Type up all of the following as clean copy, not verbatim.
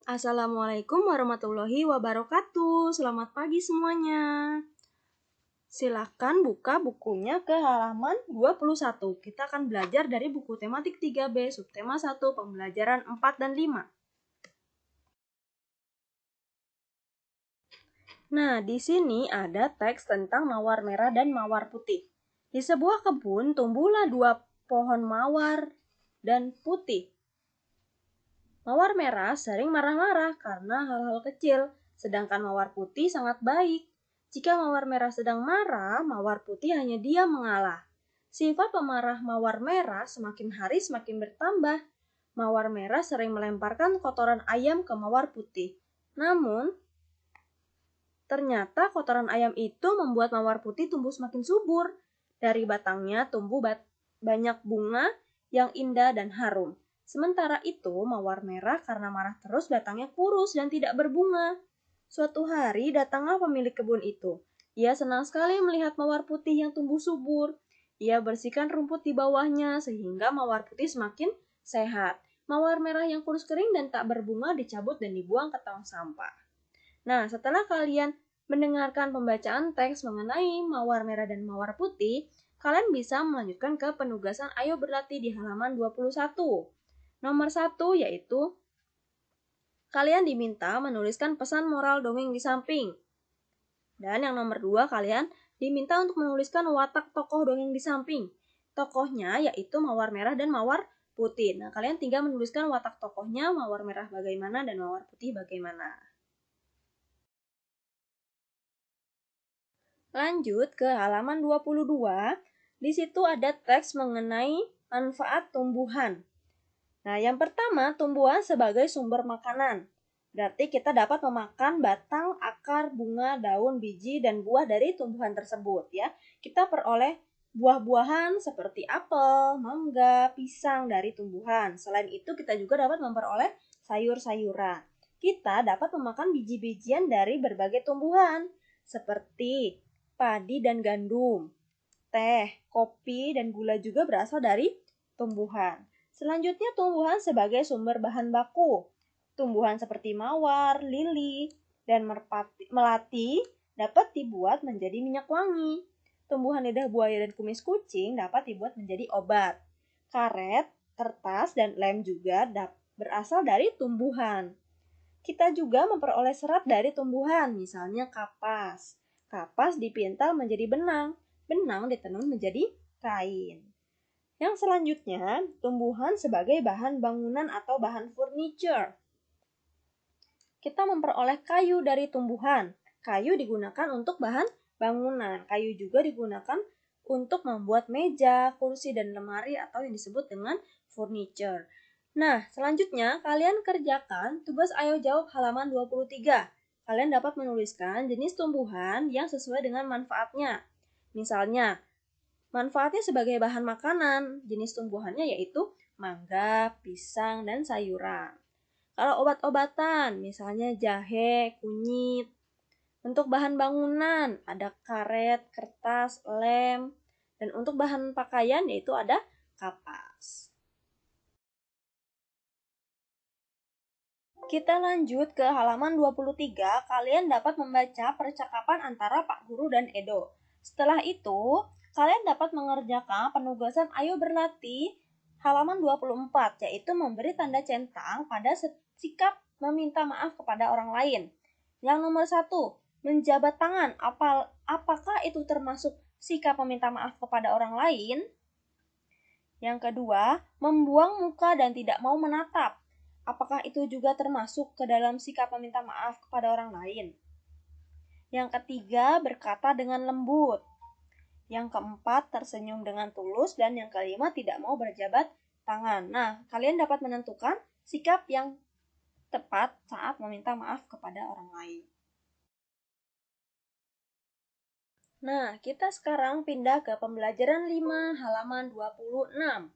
Assalamualaikum warahmatullahi wabarakatuh. Selamat pagi semuanya. Silahkan buka bukunya ke halaman 21. Kita akan belajar dari buku tematik 3B, subtema 1, pembelajaran 4 dan 5. Nah, di sini ada teks tentang mawar merah dan mawar putih. Di sebuah kebun tumbuhlah 2 pohon mawar dan putih. Mawar merah sering marah-marah karena hal-hal kecil, sedangkan mawar putih sangat baik. Jika mawar merah sedang marah, mawar putih hanya diam mengalah. Sifat pemarah mawar merah semakin hari semakin bertambah. Mawar merah sering melemparkan kotoran ayam ke mawar putih. Namun, ternyata kotoran ayam itu membuat mawar putih tumbuh semakin subur. Dari batangnya tumbuh banyak bunga yang indah dan harum. Sementara itu, mawar merah karena marah terus batangnya kurus dan tidak berbunga. Suatu hari datanglah pemilik kebun itu. Ia senang sekali melihat mawar putih yang tumbuh subur. Ia bersihkan rumput di bawahnya sehingga mawar putih semakin sehat. Mawar merah yang kurus kering dan tak berbunga dicabut dan dibuang ke tong sampah. Nah, setelah kalian mendengarkan pembacaan teks mengenai mawar merah dan mawar putih, kalian bisa melanjutkan ke penugasan Ayo Berlatih di halaman 21. Nomor 1 yaitu kalian diminta menuliskan pesan moral dongeng di samping. Dan yang nomor 2, kalian diminta untuk menuliskan watak tokoh dongeng di samping. Tokohnya yaitu mawar merah dan mawar putih. Nah, kalian tinggal menuliskan watak tokohnya, mawar merah bagaimana dan mawar putih bagaimana. Lanjut ke halaman 22. Di situ ada teks mengenai manfaat tumbuhan. Nah, yang pertama, tumbuhan sebagai sumber makanan. Berarti kita dapat memakan batang, akar, bunga, daun, biji, dan buah dari tumbuhan tersebut ya. Kita peroleh buah-buahan seperti apel, mangga, pisang dari tumbuhan. Selain itu, kita juga dapat memperoleh sayur-sayuran. Kita dapat memakan biji-bijian dari berbagai tumbuhan seperti padi dan gandum. Teh, kopi, dan gula juga berasal dari tumbuhan. Selanjutnya tumbuhan sebagai sumber bahan baku. Tumbuhan seperti mawar, lili, dan melati dapat dibuat menjadi minyak wangi. Tumbuhan lidah buaya dan kumis kucing dapat dibuat menjadi obat. Karet, kertas, dan lem juga berasal dari tumbuhan. Kita juga memperoleh serat dari tumbuhan, misalnya kapas. Kapas dipintal menjadi benang. Benang ditenun menjadi kain. Yang selanjutnya, tumbuhan sebagai bahan bangunan atau bahan furniture. Kita memperoleh kayu dari tumbuhan. Kayu digunakan untuk bahan bangunan. Kayu juga digunakan untuk membuat meja, kursi, dan lemari atau yang disebut dengan furniture. Nah, selanjutnya kalian kerjakan tugas Ayo Jawab halaman 23. Kalian dapat menuliskan jenis tumbuhan yang sesuai dengan manfaatnya. Misalnya, manfaatnya sebagai bahan makanan, jenis tumbuhannya yaitu mangga, pisang, dan sayuran. Kalau obat-obatan, misalnya jahe, kunyit. Untuk bahan bangunan, ada karet, kertas, lem. Dan untuk bahan pakaian, yaitu ada kapas. Kita lanjut ke halaman 23. Kalian dapat membaca percakapan antara Pak Guru dan Edo. Setelah itu, kalian dapat mengerjakan penugasan Ayo Berlatih halaman 24, yaitu memberi tanda centang pada sikap meminta maaf kepada orang lain. Yang nomor 1, menjabat tangan. Apakah itu termasuk sikap meminta maaf kepada orang lain? Yang kedua, membuang muka dan tidak mau menatap. Apakah itu juga termasuk ke dalam sikap meminta maaf kepada orang lain? Yang ketiga, berkata dengan lembut. Yang keempat, tersenyum dengan tulus. Dan yang kelima, tidak mau berjabat tangan. Nah, kalian dapat menentukan sikap yang tepat saat meminta maaf kepada orang lain. Nah, kita sekarang pindah ke pembelajaran 5 halaman 26.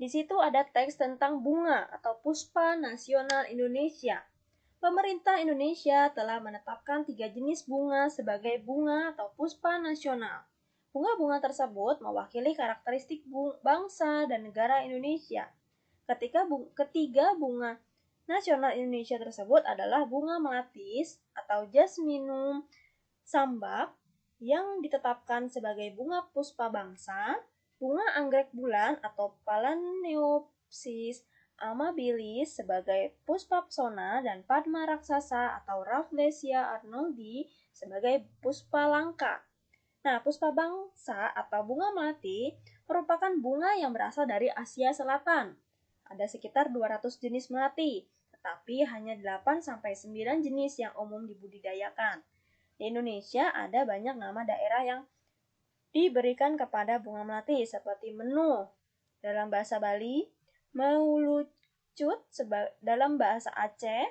Di situ ada teks tentang bunga atau Puspa Nasional Indonesia. Pemerintah Indonesia telah menetapkan 3 jenis bunga sebagai bunga atau puspa nasional. Bunga-bunga tersebut mewakili karakteristik bangsa dan negara Indonesia. Ketiga bunga nasional Indonesia tersebut adalah bunga melati atau Jasminum sambak yang ditetapkan sebagai bunga puspa bangsa, bunga anggrek bulan atau Phalaenopsis amabilis sebagai puspa pesona, dan Padma raksasa atau Rafflesia arnoldi sebagai puspa langka. Nah, puspa bangsa atau bunga melati merupakan bunga yang berasal dari Asia Selatan. Ada sekitar 200 jenis melati, tetapi hanya 8-9 jenis yang umum dibudidayakan. Di Indonesia ada banyak nama daerah yang diberikan kepada bunga melati seperti Menuh dalam bahasa Bali, Meulucut dalam bahasa Aceh,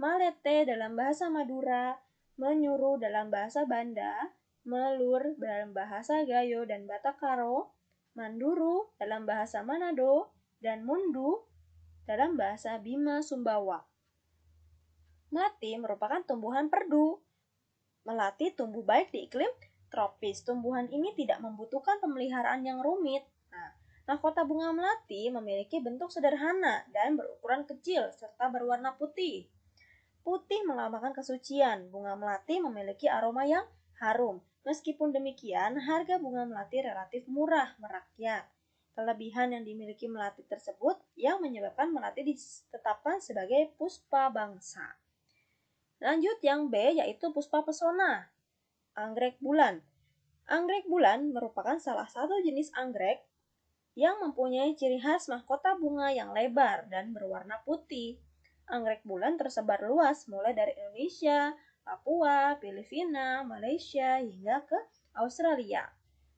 Malete dalam bahasa Madura, Menyuruh dalam bahasa Banda, Melur dalam bahasa Gayo dan Batakaro, Manduru dalam bahasa Manado, dan Mundu dalam bahasa Bima Sumbawa. Melati merupakan tumbuhan perdu. Melati tumbuh baik di iklim tropis. Tumbuhan ini tidak membutuhkan pemeliharaan yang rumit. Mahkota bunga melati memiliki bentuk sederhana dan berukuran kecil serta berwarna putih. Putih melambangkan kesucian. Bunga melati memiliki aroma yang harum. Meskipun demikian, harga bunga melati relatif murah merakyat. Kelebihan yang dimiliki melati tersebut yang menyebabkan melati ditetapkan sebagai puspa bangsa. Lanjut yang B, yaitu puspa pesona. Anggrek bulan. Anggrek bulan merupakan salah satu jenis anggrek yang mempunyai ciri khas mahkota bunga yang lebar dan berwarna putih. Anggrek bulan tersebar luas mulai dari Indonesia, Papua, Filipina, Malaysia, hingga ke Australia.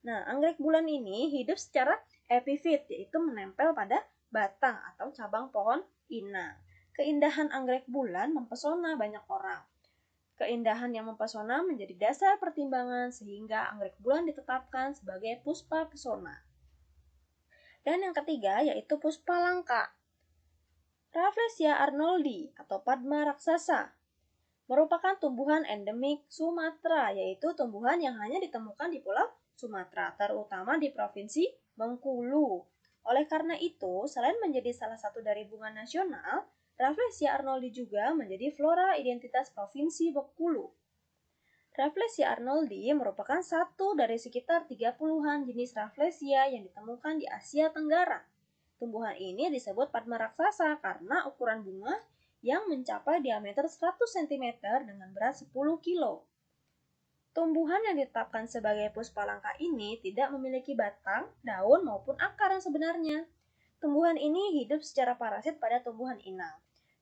Nah, anggrek bulan ini hidup secara epifit, yaitu menempel pada batang atau cabang pohon inang. Keindahan anggrek bulan mempesona banyak orang. Keindahan yang mempesona menjadi dasar pertimbangan sehingga anggrek bulan ditetapkan sebagai puspa pesona. Dan yang ketiga yaitu puspa langka. Rafflesia arnoldi atau Padma raksasa merupakan tumbuhan endemik Sumatera, yaitu tumbuhan yang hanya ditemukan di Pulau Sumatera, terutama di Provinsi Bengkulu. Oleh karena itu, selain menjadi salah satu dari bunga nasional, Rafflesia arnoldi juga menjadi flora identitas Provinsi Bengkulu. Rafflesia arnoldi merupakan satu dari sekitar 30-an jenis Rafflesia yang ditemukan di Asia Tenggara. Tumbuhan ini disebut Padma raksasa karena ukuran bunga yang mencapai diameter 100 cm dengan berat 10 kg. Tumbuhan yang ditetapkan sebagai puspa langka ini tidak memiliki batang, daun maupun akar yang sebenarnya. Tumbuhan ini hidup secara parasit pada tumbuhan inang.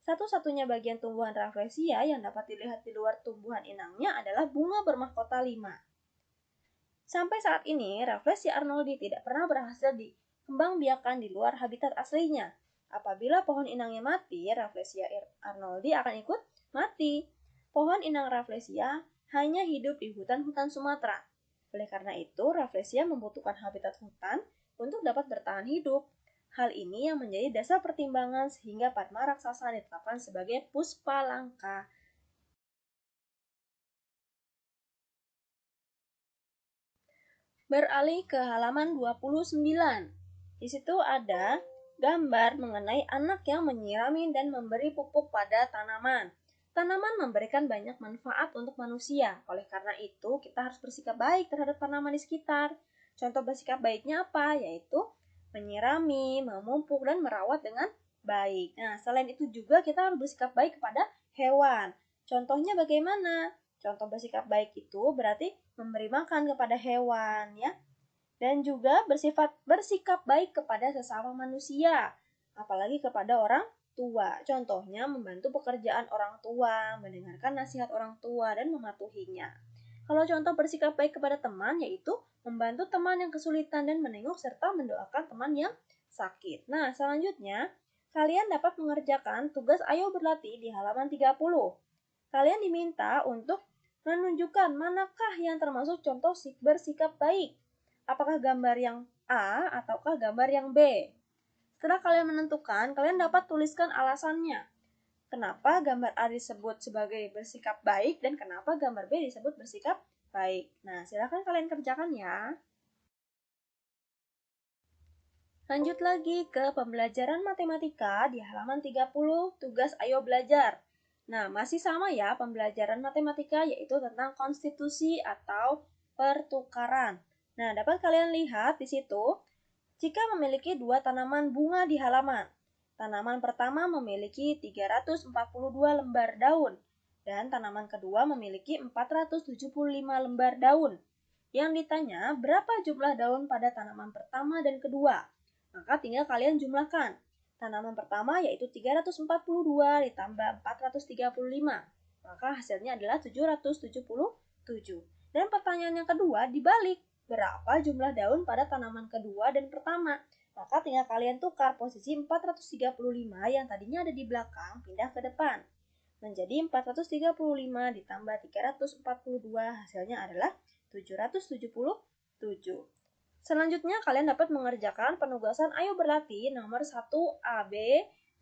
Satu-satunya bagian tumbuhan Rafflesia yang dapat dilihat di luar tumbuhan inangnya adalah bunga bermahkota 5. Sampai saat ini, Rafflesia arnoldi tidak pernah berhasil dikembangbiakan di luar habitat aslinya. Apabila pohon inangnya mati, Rafflesia arnoldi akan ikut mati. Pohon inang Rafflesia hanya hidup di hutan-hutan Sumatera. Oleh karena itu, Rafflesia membutuhkan habitat hutan untuk dapat bertahan hidup. Hal ini yang menjadi dasar pertimbangan sehingga Padma raksasa ditetapkan sebagai puspa langka. Beralih ke halaman 29. Di situ ada gambar mengenai anak yang menyirami dan memberi pupuk pada tanaman. Tanaman memberikan banyak manfaat untuk manusia. Oleh karena itu, kita harus bersikap baik terhadap tanaman di sekitar. Contoh bersikap baiknya apa? Yaitu menyirami, memupuk, dan merawat dengan baik. Nah, selain itu juga kita harus bersikap baik kepada hewan. Contohnya bagaimana? Contoh bersikap baik itu berarti memberi makan kepada hewan, ya. Dan juga bersikap baik kepada sesama manusia, apalagi kepada orang tua. Contohnya membantu pekerjaan orang tua, mendengarkan nasihat orang tua, dan mematuhinya. Kalau contoh bersikap baik kepada teman, yaitu membantu teman yang kesulitan dan menengok serta mendoakan teman yang sakit. Nah, selanjutnya, kalian dapat mengerjakan tugas Ayo Berlatih di halaman 30. Kalian diminta untuk menunjukkan manakah yang termasuk contoh bersikap baik. Apakah gambar yang A ataukah gambar yang B? Setelah kalian menentukan, kalian dapat tuliskan alasannya. Kenapa gambar A disebut sebagai bersikap baik dan kenapa gambar B disebut bersikap baik. Nah, silakan kalian kerjakan ya. Lanjut lagi ke pembelajaran matematika di halaman 30, tugas ayo belajar. Nah, masih sama ya pembelajaran matematika, yaitu tentang konstitusi atau pertukaran. Nah, dapat kalian lihat di situ, jika memiliki dua tanaman bunga di halaman. Tanaman pertama memiliki 342 lembar daun, dan tanaman kedua memiliki 475 lembar daun. Yang ditanya, berapa jumlah daun pada tanaman pertama dan kedua? Maka tinggal kalian jumlahkan. Tanaman pertama yaitu 342 ditambah 435. Maka hasilnya adalah 777. Dan pertanyaan yang kedua dibalik. Berapa jumlah daun pada tanaman kedua dan pertama? Maka tinggal kalian tukar posisi 435 yang tadinya ada di belakang pindah ke depan. Menjadi 435 ditambah 342 hasilnya adalah 777. Selanjutnya kalian dapat mengerjakan penugasan ayo berlatih nomor 1 AB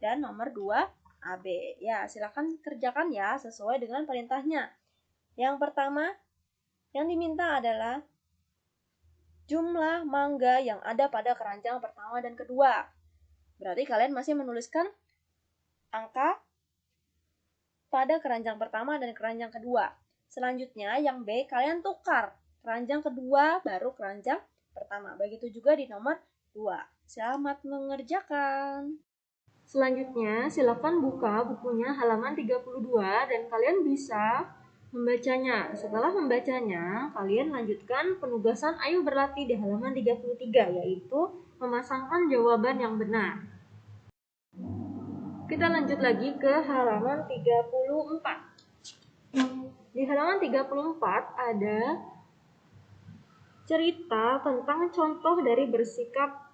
dan nomor 2 AB. Ya, silakan kerjakan ya sesuai dengan perintahnya. Yang pertama yang diminta adalah jumlah mangga yang ada pada keranjang pertama dan kedua. Berarti kalian masih menuliskan angka pada keranjang pertama dan keranjang kedua. Selanjutnya yang B, kalian tukar keranjang kedua baru keranjang pertama. Begitu juga di nomor 2. Selamat mengerjakan. Selanjutnya, silakan buka bukunya halaman 32 dan kalian bisa membacanya. Setelah membacanya, kalian lanjutkan penugasan ayo berlatih di halaman 33, yaitu memasangkan jawaban yang benar. Kita lanjut lagi ke halaman 34. Di halaman 34 ada cerita tentang contoh dari bersikap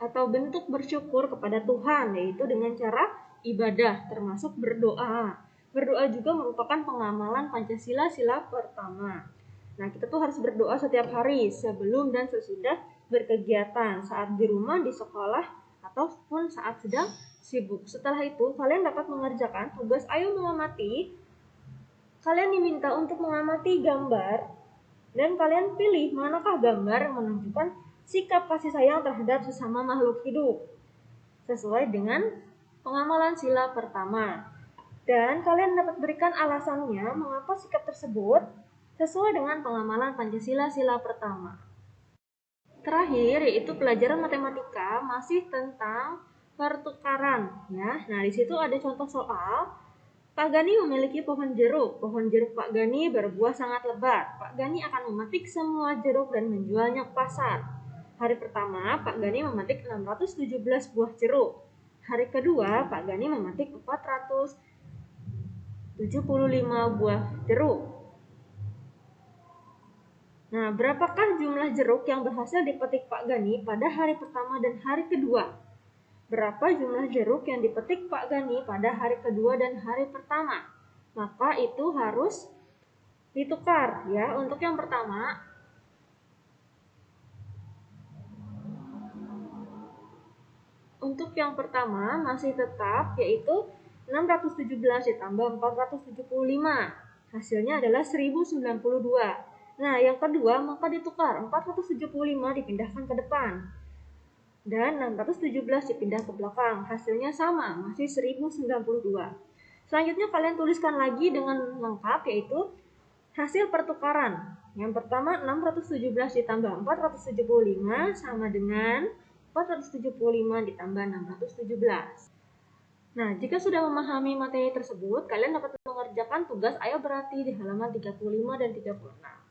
atau bentuk bersyukur kepada Tuhan, yaitu dengan cara ibadah, termasuk berdoa. Berdoa juga merupakan pengamalan Pancasila sila pertama. Nah, kita tuh harus berdoa setiap hari, sebelum dan sesudah berkegiatan, saat di rumah, di sekolah, ataupun saat sedang sibuk. Setelah itu, kalian dapat mengerjakan tugas ayo mengamati. Kalian diminta untuk mengamati gambar dan kalian pilih manakah gambar yang menunjukkan sikap kasih sayang terhadap sesama makhluk hidup sesuai dengan pengamalan sila pertama. Dan kalian dapat berikan alasannya mengapa sikap tersebut sesuai dengan pengamalan Pancasila sila pertama. Terakhir yaitu pelajaran matematika masih tentang pertukaran ya. Nah, di situ ada contoh soal. Pak Gani memiliki pohon jeruk. Pohon jeruk Pak Gani berbuah sangat lebat. Pak Gani akan memetik semua jeruk dan menjualnya ke pasar. Hari pertama, Pak Gani memetik 617 buah jeruk. Hari kedua, Pak Gani memetik 475 buah jeruk. Nah, berapakah jumlah jeruk yang berhasil dipetik Pak Gani pada hari pertama dan hari kedua? Berapa jumlah jeruk yang dipetik Pak Gani pada hari kedua dan hari pertama? Maka itu harus ditukar ya. Untuk yang pertama, masih tetap yaitu 617 ditambah 475. Hasilnya adalah 1092. Nah, yang kedua maka ditukar, 475 dipindahkan ke depan. Dan 617 dipindah ke belakang. Hasilnya sama, masih 1092. Selanjutnya kalian tuliskan lagi dengan lengkap, yaitu hasil pertukaran. Yang pertama 617 ditambah 475 sama dengan 475 ditambah 617. Nah, jika sudah memahami materi tersebut, kalian dapat mengerjakan tugas ayo berlatih di halaman 35 dan 36.